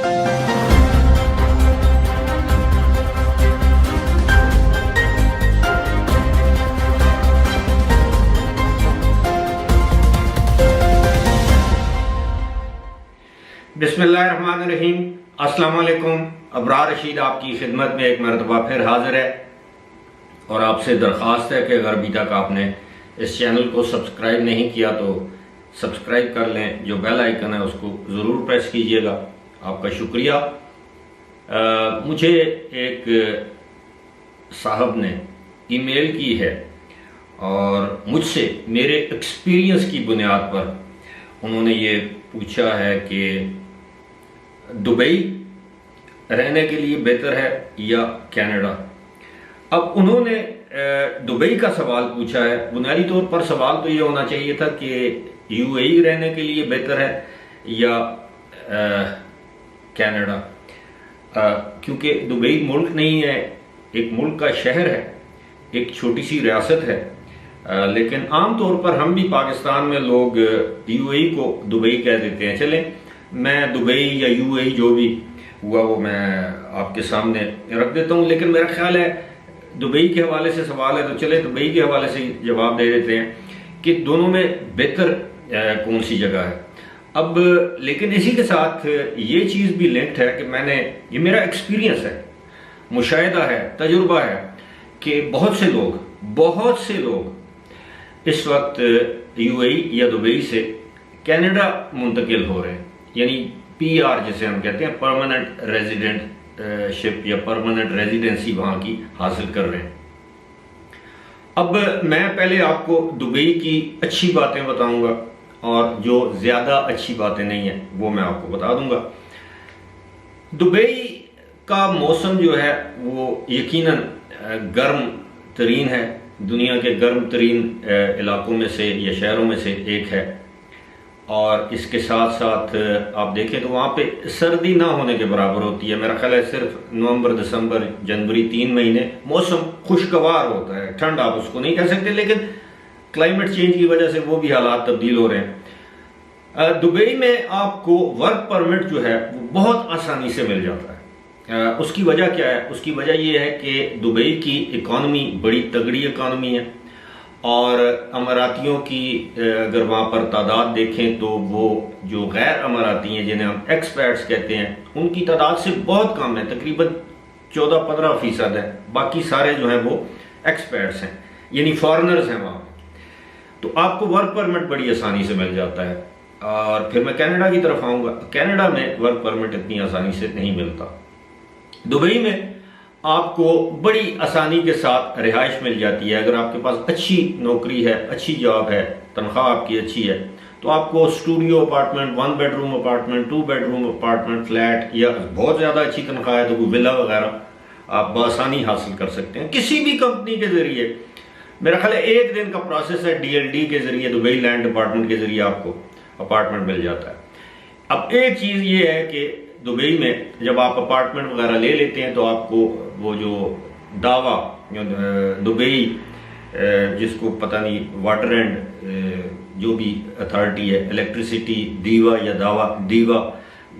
बिस्मिल्लाहिर्रहमानिर्रहीम। अस्सलाम वालेकुम। अबरार रशीद आपकी खिदमत में एक मरतबा फिर हाजिर है और आपसे दरख्वास्त है कि अगर अभी तक आपने इस चैनल को सब्सक्राइब नहीं किया तो सब्सक्राइब कर लें। जो बेल आइकन है उसको ज़रूर प्रेस कीजिएगा। आपका शुक्रिया। मुझे एक साहब ने ईमेल की है और मुझसे मेरे एक्सपीरियंस की बुनियाद पर उन्होंने ये पूछा है कि दुबई रहने के लिए बेहतर है या कनाडा। अब उन्होंने दुबई का सवाल पूछा है। बुनियादी तौर पर सवाल तो ये होना चाहिए था कि यूएई रहने के लिए बेहतर है या कनाडा, क्योंकि दुबई मुल्क नहीं है, एक मुल्क का शहर है, एक छोटी सी रियासत है। लेकिन आम तौर पर हम भी पाकिस्तान में लोग यूएई को दुबई कह देते हैं। चलें, मैं दुबई या यूएई जो भी हुआ वो मैं आपके सामने रख देता हूँ। लेकिन मेरा ख्याल है दुबई के हवाले से सवाल है तो चले दुबई के हवाले से जवाब दे देते हैं कि दोनों में बेहतर कौन सी जगह है। अब लेकिन इसी के साथ ये चीज़ भी लिंक्ड है कि ये मेरा एक्सपीरियंस है, मुशाहिदा है, तजुर्बा है कि बहुत से लोग इस वक्त यूएई या दुबई से कनाडा मुंतकिल हो रहे हैं, यानी पीआर जिसे हम कहते हैं, परमानेंट रेजिडेंटशिप या परमानेंट रेजिडेंसी वहां की हासिल कर रहे हैं। अब मैं पहले आपको दुबई की अच्छी बातें बताऊंगा और जो ज्यादा अच्छी बातें नहीं है वो मैं आपको बता दूंगा। दुबई का मौसम जो है वो यकीनन गर्म तरीन है, दुनिया के गर्म तरीन इलाकों में से या शहरों में से एक है। और इसके साथ साथ आप देखें तो वहाँ पे सर्दी ना होने के बराबर होती है। मेरा ख्याल है सिर्फ नवंबर, दिसंबर, जनवरी 3 महीने मौसम खुशगवार होता है। ठंड आप उसको नहीं कह सकते, लेकिन क्लाइमेट चेंज की वजह से वो भी हालात तब्दील हो रहे हैं। दुबई में आपको वर्क परमिट जो है वो बहुत आसानी से मिल जाता है। उसकी वजह क्या है? उसकी वजह यह है कि दुबई की इकॉनमी बड़ी तगड़ी इकॉनमी है और अमारातियों की अगर वहाँ पर तादाद देखें तो वो जो गैर अमाराती हैं जिन्हें हम एक्सपर्ट्स कहते हैं उनकी तादाद से बहुत कम है, तकरीबन 14-15% है। बाकी सारे जो हैं वो एक्सपर्ट्स हैं, यानी फॉरेनर्स हैं वहाँ। तो आपको वर्क परमिट बड़ी आसानी से मिल जाता है। और फिर मैं कनाडा की तरफ आऊँगा। कनाडा में वर्क परमिट इतनी आसानी से नहीं मिलता। दुबई में आपको बड़ी आसानी के साथ रिहाइश मिल जाती है। अगर आपके पास अच्छी नौकरी है, अच्छी जॉब है, तनख्वाह आपकी अच्छी है, तो आपको studio apartment, 1 bedroom apartment, 2 bedroom apartment, flat, या बहुत ज़्यादा अच्छी तनख्वाह है तो कोई विला वगैरह आप बआसानी हासिल कर सकते हैं किसी भी कंपनी के ज़रिए। मेरा ख्याल है 1 दिन का प्रोसेस है, DLD के ज़रिए, दुबई लैंड डिपार्टमेंट के ज़रिए आपको अपार्टमेंट मिल जाता है। अब एक चीज़ ये है कि दुबई में जब आप अपार्टमेंट वगैरह ले लेते हैं तो आपको वो जो दावा दुबई जिसको पता नहीं वाटर एंड जो भी अथॉरिटी है, इलेक्ट्रिसिटी दीवा या दीवा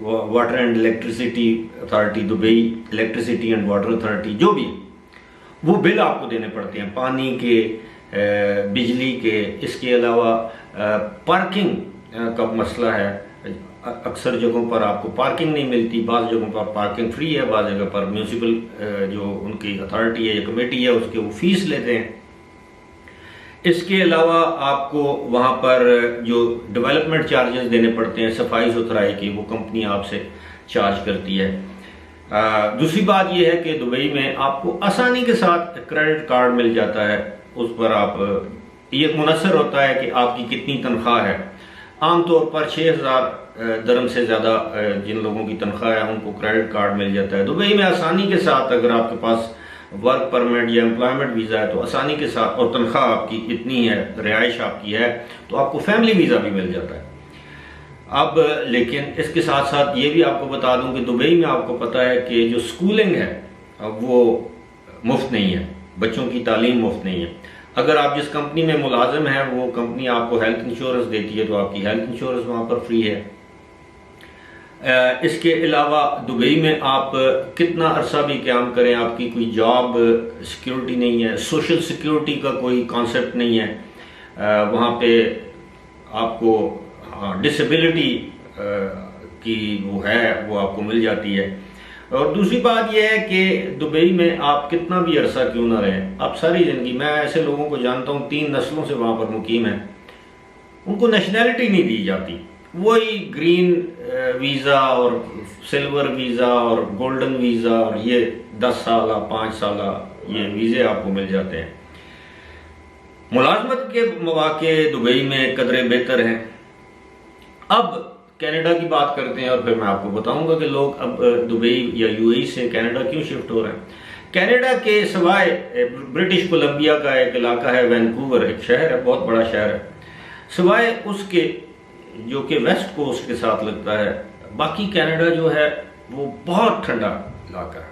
water and electricity authority, Dubai electricity and water authority, जो भी वो बिल आपको देने पड़ते हैं, पानी के, बिजली के। इसके अलावा पार्किंग का मसला है, अक्सर जगहों पर आपको पार्किंग नहीं मिलती, बाज़ जगहों पर पार्किंग फ्री है, बाज़ जगह पर म्यूनिसिपल जो उनकी अथॉरिटी है या कमेटी है उसके वो फीस लेते हैं। इसके अलावा आपको वहाँ पर जो डेवलपमेंट चार्जेस देने पड़ते हैं, सफाई सुथराई की, वो कंपनी आपसे चार्ज करती है। दूसरी बात यह है कि दुबई में आपको आसानी के साथ क्रेडिट कार्ड मिल जाता है। उस पर आप ये मुनसर होता है कि आपकी कितनी तनख्वाह है। आमतौर पर 6,000 दरम से ज़्यादा जिन लोगों की तनख्वाह है उनको क्रेडिट कार्ड मिल जाता है। दुबई में आसानी के साथ अगर आपके पास वर्क परमिट या एम्प्लॉयमेंट वीज़ा है तो आसानी के साथ, और तनख्वाह आपकी इतनी है, रिहाइश आपकी है, तो आपको फैमिली वीज़ा भी मिल जाता है। अब लेकिन इसके साथ साथ ये भी आपको बता दूं कि दुबई में आपको पता है कि जो स्कूलिंग है वो मुफ्त नहीं है, बच्चों की तालीम मुफ्त नहीं है। अगर आप जिस कंपनी में मुलाजिम हैं वो कंपनी आपको हेल्थ इंश्योरेंस देती है तो आपकी हेल्थ इंश्योरेंस वहाँ पर फ्री है। इसके अलावा दुबई में आप कितना अरसा भी क़याम करें, आपकी कोई जॉब सिक्योरिटी नहीं है, सोशल सिक्योरिटी का कोई कॉन्सेप्ट नहीं है। वहाँ पे आपको डिसेबिलिटी की वो है वो आपको मिल जाती है। और दूसरी बात यह है कि दुबई में आप कितना भी अरसा क्यों ना रहें, आप सारी ज़िंदगी, मैं ऐसे लोगों को जानता हूँ 3 नस्लों से वहाँ पर मुकीम है, उनको नेशनैलिटी नहीं दी जाती। वही ग्रीन वीज़ा और सिल्वर वीज़ा और गोल्डन वीज़ा और ये 10 साल 5 साल ये वीज़े आपको मिल जाते हैं। मुलाजमत के मौके दुबई में कदरे बेहतर हैं। अब कनाडा की बात करते हैं और फिर मैं आपको बताऊंगा कि लोग अब दुबई या यूएई से कनाडा क्यों शिफ्ट हो रहे हैं। कनाडा के सिवाय ब्रिटिश कोलंबिया का एक इलाका है वैंकूवर, एक शहर है, बहुत बड़ा शहर है, सिवाय उसके जो कि वेस्ट कोस्ट के साथ लगता है, बाकी कनाडा जो है वो बहुत ठंडा इलाका है,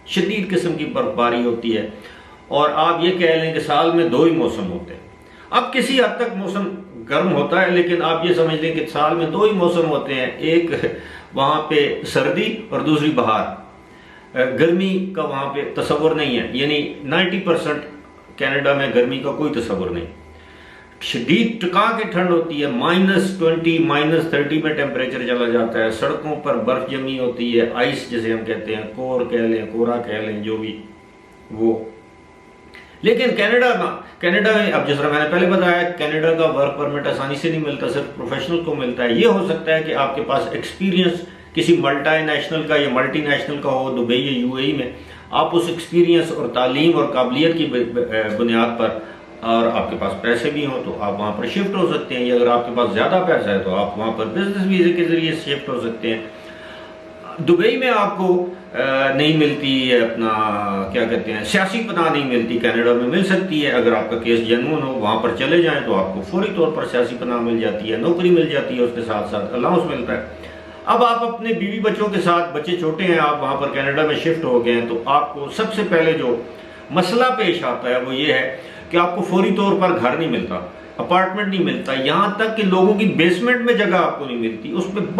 शदीद किस्म की बर्फबारी होती है और आप ये कह लें कि साल में 2 ही मौसम होते हैं। अब किसी हद तक मौसम गर्म होता है, लेकिन आप ये समझ लें कि साल में 2 ही मौसम होते हैं, एक वहाँ पे सर्दी और दूसरी बहार। गर्मी का वहाँ पे तस्वुर नहीं है, यानी 90% कनाडा में गर्मी का कोई तस्वुर नहीं। शदीद टका की ठंड होती है, -20 -30 में टेम्परेचर चला जाता है, सड़कों पर बर्फ जमी होती है, आइस जिसे हम कहते हैं, कोर कह लें, कोरा कह लें, जो भी वो। लेकिन कनाडा में अब जिस तरह मैंने पहले बताया, कनाडा का वर्क परमिट आसानी से नहीं मिलता, सिर्फ प्रोफेशनल को मिलता है। ये हो सकता है कि आपके पास एक्सपीरियंस किसी मल्टीनेशनल का या मल्टीनेशनल का हो दुबई या यूएई में, आप उस एक्सपीरियंस और तालीम और काबिलियत की बुनियाद पर और आपके पास पैसे भी हों तो आप वहाँ पर शिफ्ट हो सकते हैं, या अगर आपके पास ज़्यादा पैसा है तो आप वहाँ पर बिजनेस वीज़े के ज़रिए शिफ्ट हो सकते हैं। दुबई में आपको नहीं मिलती है अपना क्या कहते हैं सियासी पनाह नहीं मिलती, कनाडा में मिल सकती है। अगर आपका केस जेन्युइन हो, वहाँ पर चले जाएं तो आपको फौरी तौर पर सियासी पनाह मिल जाती है, नौकरी मिल जाती है, उसके साथ साथ अलाउंस मिलता है। अब आप अपने बीवी बच्चों के साथ, बच्चे छोटे हैं, आप वहाँ पर कनाडा में शिफ्ट हो गए हैं, तो आपको सबसे पहले जो मसला पेश आता है वो ये है कि आपको फौरी तौर पर घर नहीं मिलता, अपार्टमेंट नहीं मिलता, यहाँ तक कि लोगों की बेसमेंट में जगह आपको नहीं मिलती, उसमें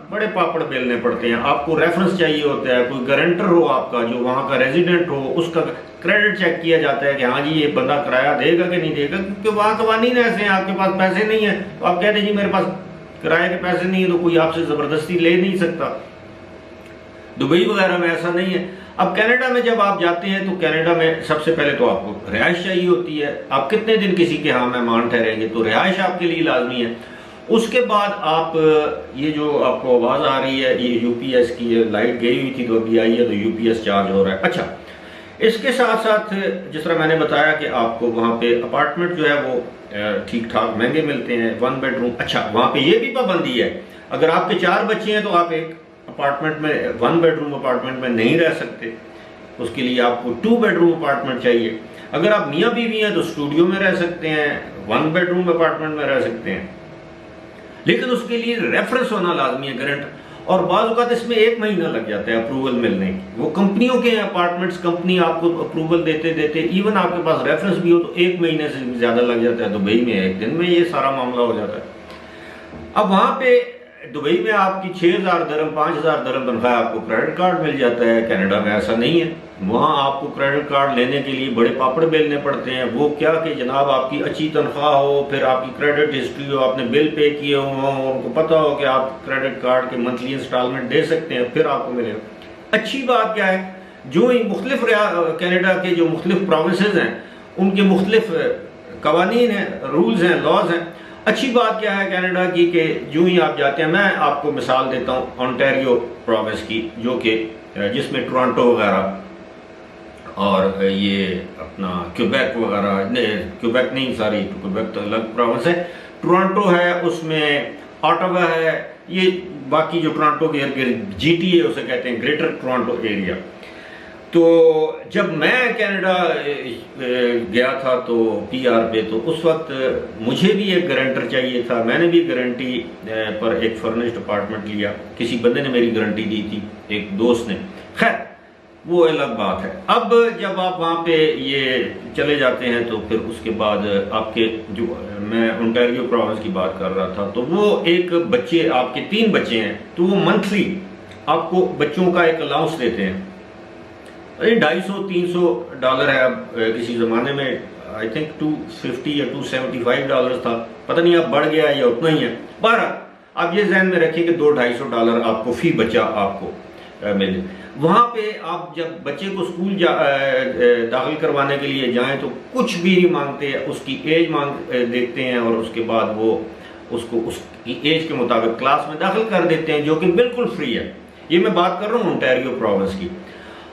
बड़े पापड़ बेलने पड़ते हैं। आपको रेफरेंस चाहिए होता है, कोई गारंटर हो आपका जो वहाँ का रेजिडेंट हो, उसका क्रेडिट चेक किया जाता है कि हाँ जी ये बंदा किराया देगा कि नहीं देगा, क्योंकि वहाँ कवानीन ऐसे हैं, आपके पास पैसे नहीं है तो आप कहते हैं जी मेरे पास किराए के पैसे नहीं है, तो कोई आपसे ज़बरदस्ती ले नहीं सकता। दुबई वगैरह में ऐसा नहीं है। अब कनाडा में जब आप जाते हैं तो कनाडा में सबसे पहले तो आपको रिहाइश चाहिए होती है। आप कितने दिन किसी के यहाँ मेहमान ठहरेंगे, तो रिहाइश आपके लिए लाजमी है। उसके बाद आप ये जो आपको आवाज़ आ रही है ये यूपीएस की है, लाइट गई हुई थी तो अभी आई है तो यूपीएस चार्ज हो रहा है। अच्छा, इसके साथ साथ जिस तरह मैंने बताया कि आपको वहाँ पे अपार्टमेंट जो है वो ठीक ठाक महंगे मिलते हैं, 1 बेडरूम। अच्छा, वहाँ पे ये भी पाबंदी है, अगर आपके 4 बच्चे हैं तो आप एक अपार्टमेंट में 1 बेडरूम अपार्टमेंट में नहीं रह सकते, उसके लिए आपको 2 बेडरूम अपार्टमेंट चाहिए। अगर आप मियाँ बीवी हैं तो स्टूडियो में रह सकते हैं, 1 बेडरूम अपार्टमेंट में रह सकते हैं, लेकिन उसके लिए रेफरेंस होना लाजमी है, गारंटर। और बाज़ औक़ात इसमें 1 महीना लग जाता है अप्रूवल मिलने की। वो कंपनियों के अपार्टमेंट्स, कंपनी आपको अप्रूवल देते इवन आपके पास रेफरेंस भी हो तो 1 महीने से ज़्यादा लग जाता है। दुबई में 1 दिन में ये सारा मामला हो जाता है। अब वहाँ पे दुबई में आपकी 6,000 दरम 5,000 दरम तनख्वाह आपको क्रेडिट कार्ड मिल जाता है। कनाडा में ऐसा नहीं है, वहाँ आपको क्रेडिट कार्ड लेने के लिए बड़े पापड़ बेलने पड़ते हैं। वो क्या कि जनाब आपकी अच्छी तनख्वाह हो, फिर आपकी क्रेडिट हिस्ट्री हो, आपने बिल पे किए हो, उनको पता हो कि आप क्रेडिट कार्ड के मंथली इंस्टॉलमेंट दे सकते हैं, फिर आपको मिलेगा। अच्छी बात क्या है, जो ही मुख्तलिफ कनाडा के जो मुख्तलिफ प्रोविंसेस हैं उनके मुख्तलिफ कवानीन हैं, रूल्स हैं, लॉज हैं। अच्छी बात क्या है कनाडा की कि जो ही आप जाते हैं, मैं आपको मिसाल देता हूँ ओंटारियो प्रोविंस की, जो कि जिसमें टोरंटो वगैरह और ये अपना क्यूबेक वगैरह, क्यूबेक नहीं सॉरी, क्यूबेक तो अलग प्रोविंस है, टोरंटो है, उसमें ऑटावा है, ये बाकी जो टोरंटो के इर्द गिर्द जीटीए उसे कहते हैं, ग्रेटर टोरंटो एरिया। तो जब मैं कनाडा गया था तो पीआर पे, तो उस वक्त मुझे भी एक गारंटर चाहिए था। मैंने भी गारंटी पर एक फर्निश्ड अपार्टमेंट लिया, किसी बंदे ने मेरी गारंटी दी थी, एक दोस्त ने। खैर वो अलग बात है। अब जब आप वहाँ पे ये चले जाते हैं तो फिर उसके बाद आपके जो, मैं ओंटारियो प्रोविंस की बात कर रहा था, तो वो एक बच्चे, आपके 3 बच्चे हैं तो वो मंथली आपको बच्चों का एक अलाउंस देते हैं। अरे $250-300 है। अब किसी ज़माने में आई थिंक $250 या $275 था, पता नहीं अब बढ़ गया या उतना ही है। बहरहाल आप ये ध्यान में रखिए कि $200-250 आपको फी बच्चा आपको मिले। वहाँ पे आप जब बच्चे को स्कूल दाखिल करवाने के लिए जाएं तो कुछ भी नहीं मांगते, उसकी एज देखते हैं और उसके बाद वो उसको उसकी एज के मुताबिक क्लास में दाखिल कर देते हैं, जो कि बिल्कुल फ्री है। ये मैं बात कर रहा हूँ ओंटारियो प्रोविंस की।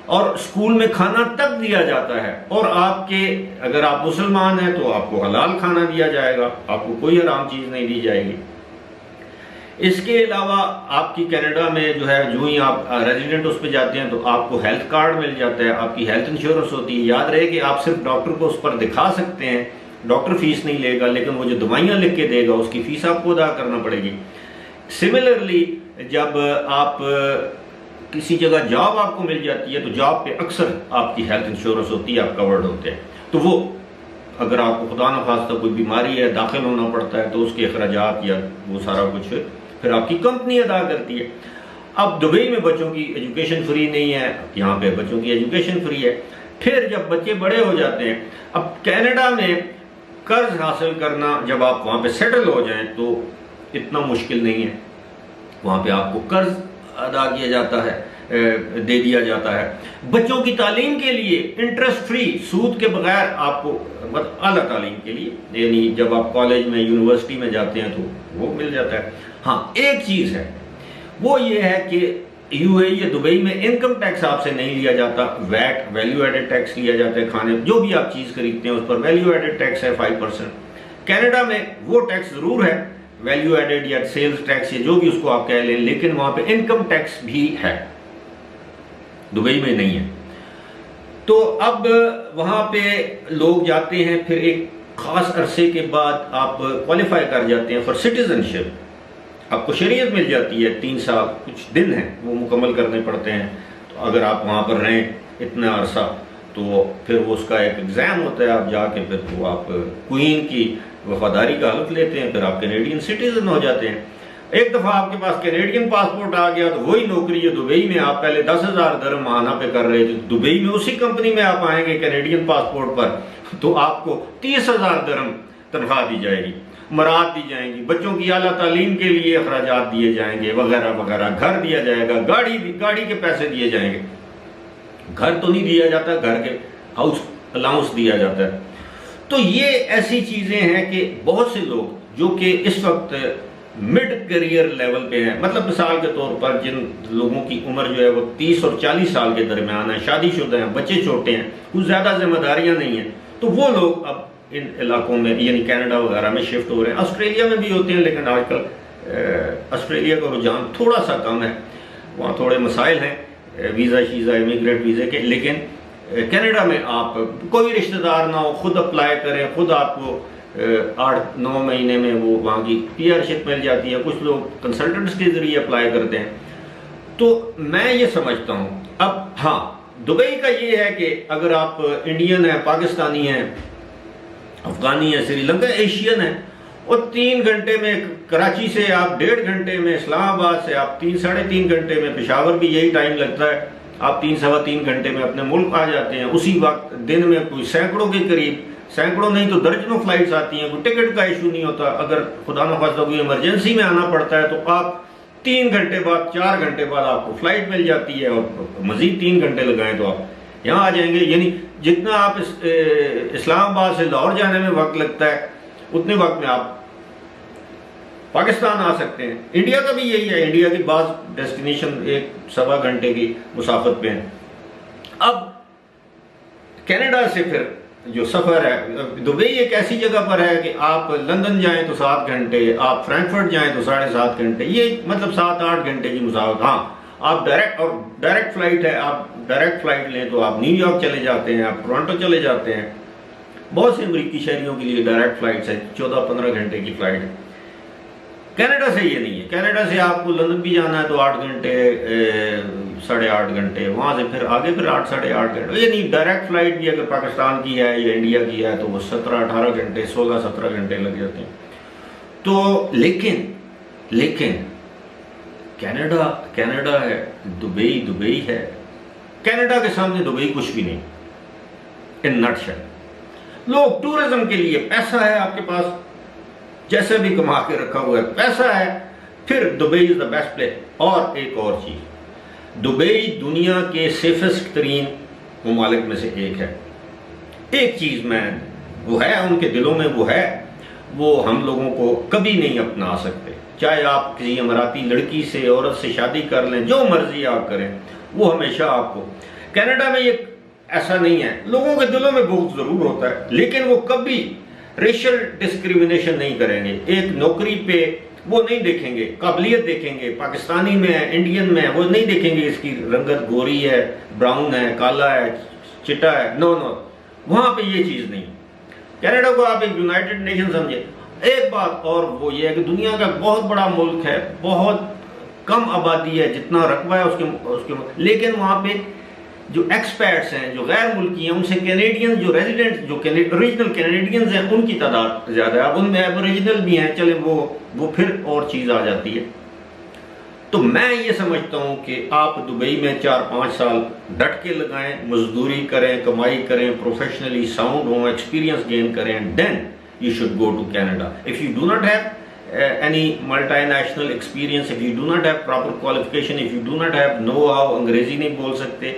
और स्कूल में खाना तक दिया जाता है, और आपके अगर आप मुसलमान हैं तो आपको हलाल खाना दिया जाएगा, आपको कोई हराम चीज़ नहीं दी जाएगी। इसके अलावा आपकी कनाडा में जो है, जो ही आप रेजिडेंट उस पर जाते हैं तो आपको हेल्थ कार्ड मिल जाता है, आपकी हेल्थ इंश्योरेंस होती है। याद रहे कि आप सिर्फ डॉक्टर को उस पर दिखा सकते हैं, डॉक्टर फीस नहीं लेगा, लेकिन वो जो दवाइयाँ लिख के देगा उसकी फीस आपको अदा करना पड़ेगी। सिमिलरली जब आप किसी जगह जॉब आपको मिल जाती है तो जॉब पे अक्सर आपकी हेल्थ इंश्योरेंस होती है, आप कवर्ड होते हैं। तो वो अगर आपको खुदा न खास्ता कोई बीमारी है, दाखिल होना पड़ता है, तो उसके अखराजात या वो सारा कुछ फिर आपकी कंपनी अदा करती है। अब दुबई में बच्चों की एजुकेशन फ्री नहीं है, यहाँ पे बच्चों की एजुकेशन फ्री है। फिर जब बच्चे बड़े हो जाते हैं, अब कनाडा में कर्ज हासिल करना, जब आप वहाँ पे सेटल हो जाएं तो इतना मुश्किल नहीं है। वहाँ पे आपको कर्ज अदा किया जाता है, दे दिया जाता है। बच्चों की तालीम के लिए इंटरेस्ट फ्री, सूद के बगैर आपको, मतलब आला तालीम के लिए, यानी जब आप कॉलेज में यूनिवर्सिटी में जाते हैं तो वो मिल जाता है। हाँ, एक चीज़ है, वो ये है कि यूएई या दुबई में इनकम टैक्स आपसे नहीं लिया जाता, वैट वैल्यू एडेड टैक्स लिया जाता है। खाने जो भी आप चीज़ खरीदते हैं उस पर वैल्यू एडेड टैक्स है 5%। कनाडा में वो टैक्स ज़रूर है, वैल्यू एडेड या सेल्स टैक्स या जो भी उसको आप कह लें, लेकिन वहाँ पे इनकम टैक्स भी है, दुबई में नहीं है। तो अब वहाँ पे लोग जाते हैं, फिर एक खास अरसे के बाद आप क्वालिफाई कर जाते हैं फॉर सिटीजनशिप, आपको शरीयत मिल जाती है। 3 साल कुछ दिन हैं वो मुकम्मल करने पड़ते हैं। तो अगर आप वहाँ पर रहें इतना अरसा तो फिर वो उसका एक एग्ज़ाम होता है, आप जाके फिर वो आप क्वीन की वफादारी का हल्फ लेते हैं, फिर आप कैनेडियन सिटीजन हो जाते हैं। एक दफ़ा आपके पास कैनेडियन पासपोर्ट आ गया तो वही नौकरी जो दुबई में आप पहले 10,000 दरम माहाना पे कर रहे थे, दुबई में उसी कंपनी में आप आएंगे कैनेडियन पासपोर्ट पर तो आपको 30,000 दरम तनख्वाह दी जाएगी, मराद दी जाएंगी, बच्चों की आला तालीम के लिए अखराजात दिए जाएंगे वगैरह वगैरह, घर दिया जाएगा, गाड़ी के पैसे दिए जाएंगे। घर तो नहीं दिया जाता, घर के हाउस अलाउंस दिया जाता है। तो ये ऐसी चीज़ें हैं कि बहुत से लोग जो कि इस वक्त मिड करियर लेवल पे हैं, मतलब मिसाल के तौर पर जिन लोगों की उम्र जो है वो 30 और 40 साल के दरमियान है, शादीशुदा हैं, बच्चे छोटे हैं, कुछ ज़्यादा जिम्मेदारियां नहीं हैं, तो वो लोग अब इन इलाकों में यानी कनाडा वगैरह में शिफ्ट हो रहे हैं। ऑस्ट्रेलिया में भी होते हैं, लेकिन आजकल ऑस्ट्रेलिया का रुझान थोड़ा सा कम है, वहाँ थोड़े मसाइल हैं वीज़ा शीज़ा इमिग्रेंट वीज़े के। लेकिन कनाडा में आप कोई रिश्तेदार ना हो, खुद अप्लाई करें, खुद आपको 8-9 महीने में वो वहाँ की पीआरशिप मिल जाती है। कुछ लोग कंसल्टेंट्स के ज़रिए अप्लाई करते हैं। तो मैं ये समझता हूँ, अब हाँ, दुबई का ये है कि अगर आप इंडियन हैं, पाकिस्तानी हैं, अफगानी है, श्रीलंका एशियन है, और 3 घंटे में कराची से आप 1.5 घंटे में, इस्लामाबाद से आप 3-3.5 घंटे में, पेशावर भी यही टाइम लगता है, आप 3-3.25 घंटे में अपने मुल्क आ जाते हैं। उसी वक्त दिन में कोई सैकड़ों के करीब, सैकड़ों नहीं तो दर्जनों फ्लाइट्स आती हैं, कोई टिकट का इशू नहीं होता। अगर खुदा न खास्ता कोई इमरजेंसी में आना पड़ता है तो आप 3 घंटे बाद, 4 घंटे बाद आपको फ्लाइट मिल जाती है, और मजीद 3 घंटे लगाएं तो आप यहाँ आ जाएंगे। यानी जितना आप इस्लामाबाद से लाहौर जाने में वक्त लगता है, उतने वक्त में आप पाकिस्तान आ सकते हैं। इंडिया का भी यही है, इंडिया की बाज़ डेस्टिनेशन 1-1.25 घंटे की मुसाफत पे हैं। अब कनाडा से फिर जो सफ़र है, दुबई एक ऐसी जगह पर है कि आप लंदन जाएं तो 7 घंटे, आप फ्रैंकफर्ट जाएं तो 7.5 घंटे, ये मतलब 7-8 घंटे की मुसाफत। हाँ, आप डायरेक्ट फ्लाइट है, आप डायरेक्ट फ्लाइट लें तो आप न्यूयॉर्क चले जाते हैं, आप टोरंटो चले जाते हैं। बहुत से अमरीकी शहरियों के लिए डायरेक्ट फ्लाइट्स है, 14-15 घंटे की फ्लाइट है। कनाडा से ये नहीं है, कनाडा से आपको लंदन भी जाना है तो 8 घंटे, 8.5 घंटे, वहाँ से फिर आगे फिर 8 साढ़े 8 घंटे, यानी डायरेक्ट फ्लाइट भी अगर पाकिस्तान की है या इंडिया की है तो वो 17-18 घंटे 16-17 घंटे लग जाते हैं। तो लेकिन कनाडा है, दुबई है। कनाडा के सामने दुबई कुछ भी नहीं, इन नटशेल। लोग टूरिज्म के लिए, पैसा है आपके पास, जैसे भी कमा के रखा हुआ है, पैसा है, फिर Dubai is the best place. और एक और चीज, दुबई दुनिया के सेफेस्ट तरीन ममालिक में से एक है। एक चीज में वो है, उनके दिलों में वो है, वो हम लोगों को कभी नहीं अपना सकते। चाहे आप किसी अमराती लड़की से, औरत से शादी कर लें, जो मर्जी आप करें, वो हमेशा आपको। कनाडा में ये ऐसा नहीं है, लोगों के दिलों में बहुत जरूर होता है, लेकिन वो कभी रेशियल डिस्क्रिमिनेशन नहीं करेंगे। एक नौकरी पे वो नहीं देखेंगे, काबिलियत देखेंगे, पाकिस्तानी में है, इंडियन में है, वो नहीं देखेंगे इसकी रंगत गोरी है, ब्राउन है, काला है, चिट्टा है। नो, वहां पे ये चीज नहीं। कनाडा को आप एक यूनाइटेड नेशन समझे। एक बात और वो ये है कि दुनिया का बहुत बड़ा मुल्क है, बहुत कम आबादी है, जितना रकबा है उसके लेकिन वहां पे जो एक्सपर्ट्स हैं, जो गैर मुल्की हैं, उनसे कैनेडियन जो रेजिडेंट, जो ओरिजिनल कैनेडियंस हैं, उनकी तादाद ज्यादा है। अब उनमें एबोरिजिनल भी हैं, चले वो फिर और चीज आ जाती है। तो मैं ये समझता हूं कि आप दुबई में 4-5 साल डट के लगाएं, मजदूरी करें, कमाई करें, प्रोफेशनली साउंड हो, एक्सपीरियंस गेन करें, then you should go to Canada. If you do not have any multinational experience, if you do not have proper qualification, if you do not have know-how, अंग्रेजी नहीं बोल सकते,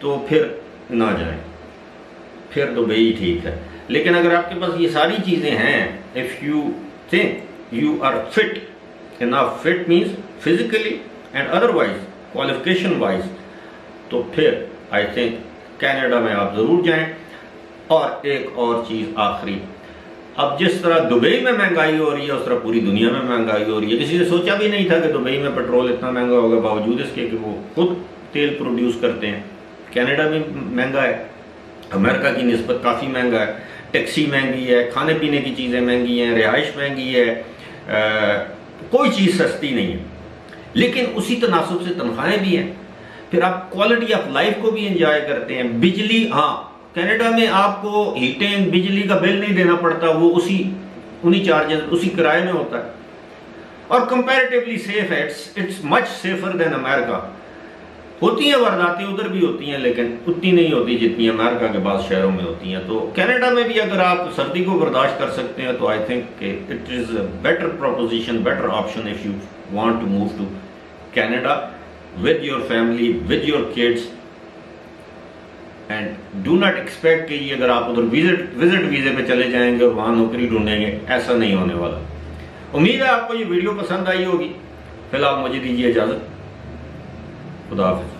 तो फिर ना जाएं, फिर दुबई ठीक है। लेकिन अगर आपके पास ये सारी चीज़ें हैं, if you think you are fit enough, fit means physically and otherwise, qualification wise, तो फिर I think कनाडा में आप ज़रूर जाएं। और एक और चीज़ आखिरी, अब जिस तरह दुबई में महंगाई हो रही है, उस तरह पूरी दुनिया में महंगाई हो रही है। किसी ने सोचा भी नहीं था कि दुबई में पेट्रोल इतना महंगा होगा, बावजूद इसके कि वो खुद तेल प्रोड्यूस करते हैं। कनाडा में महंगा है, अमेरिका की निस्बत काफ़ी महंगा है, टैक्सी महंगी है, खाने पीने की चीज़ें महंगी हैं, रिहाइश महंगी है, कोई चीज़ सस्ती नहीं है। लेकिन उसी तनासब से तनख्वाहें भी हैं, फिर आप क्वालिटी ऑफ लाइफ को भी इंजॉय करते हैं। बिजली, हाँ, कनाडा में आपको हीटिंग, बिजली का बिल नहीं देना पड़ता, वो उन्हीं चार्जेस, उसी किराए में होता है, और कंपैरेटिवली सेफ है। It's much safer than America. होती हैं वारदातें, उधर भी होती हैं, लेकिन उतनी नहीं होती जितनी अमेरिका के बाद शहरों में होती हैं। तो कनाडा में भी अगर आप सर्दी को बर्दाश्त कर सकते हैं, तो I think it is a better proposition, better option if you want to move to Canada with your family, with your kids. And do not expect कि ये अगर आप उधर विजिट वीज़े पे चले जाएंगे और वहाँ नौकरी ढूंढेंगे, ऐसा नहीं होने वाला। उम्मीद है आपको ये वीडियो पसंद आई होगी। फिलहाल मुझे दीजिए इजाज़त। खुदा हाफिज़।